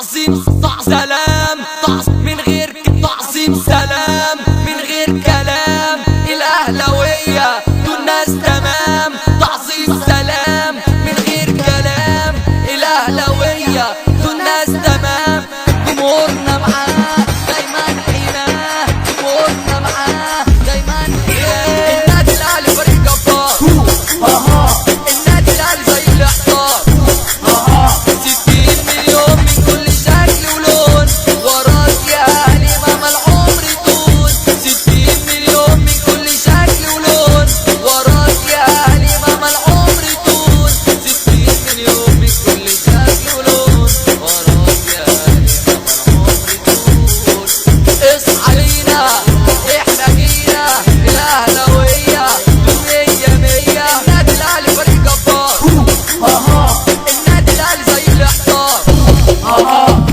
تعظيم سلام من غير تعظيم سلام من غير كلام. الأهلاوية دول ناس تمام، تعظيم سلام من غير كلام. الأهلاوية دول ناس تمام، جمهورنا معاه دايما حيناه، جمهورنا معاه دايما حيناه. النادي الأهلي فريق جبار، النادي الأهلي زي الإحصار. 60 مليون من كل شكل ولون، وراك يا أهلي مهما العمر يطول. 60 مليون من كل شكل ولون، وراك يا أهلي مهما العمر يطول. 60 مليون من كل شكل ولون، وراك يا أهلي مهما العمر يطول. اصحى لينا احنا جينا، الأهلاوية دول مية مية. النادي الأهلي فريق جبار، النادي الأهلي زي الإحصار.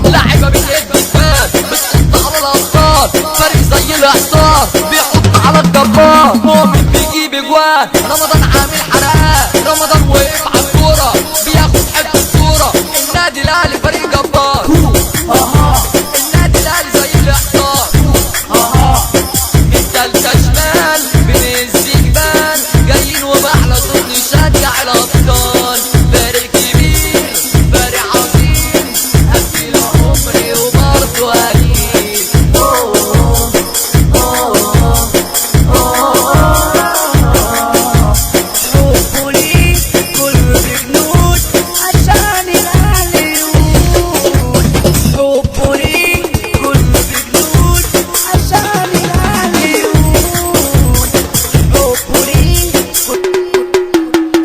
لاعيبة بتهد بتفات بتحط على الأبطال، فريق زي الإحصار بيحط على الجبار. مؤمن بيجيب اجوان، رمضان عامل حرقان، رمضان وقف على الكورة بياخد حتة صورة. النادي الأهلي فريق جبار، النادي الأهلي زي الإحصار. التالتة شمال بنهز جبال، جايين وبأحلى صوت نشجع الأبطال. فريق كبير فريق عظيم، أكل عمري وبرضه قليل. حبه ليك كله بجنود عشان الأهلي يقول. حبه ليك كله بجنود عشان الأهلي يقول. حبه ليك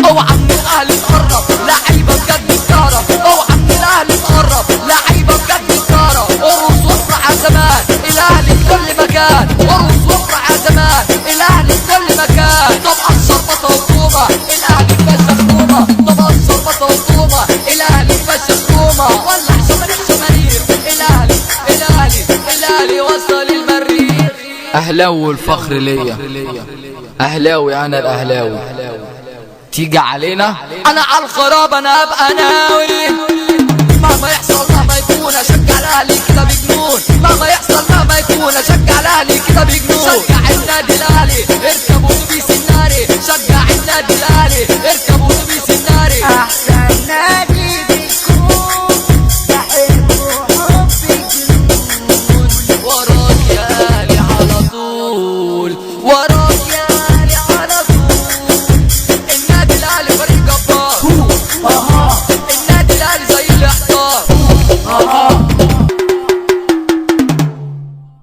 اوعى من الأهلي تقرب، لعيبة بجد تكهرب. اوعى من الأهلي تقرب، لعيبة بجد تكهرب. ارقص وافرح يا زمان، الأهلي في كل مكان. ارقص وافرح يا زمان، الأهلي في كل مكان. طب الشربطة وطوبة، الأهلي فشخ طوبة. طب الشربطة وطوبة، الأهلي فشخ طوبة. ولع شماريخ شماريخ، الأهلي وصل المريخ. أهلاوي الفخر ليا، أهلاوي أنا الأهلاوي. تيجي علينا أنا على الخراب أنا أبقى ناوي، مهما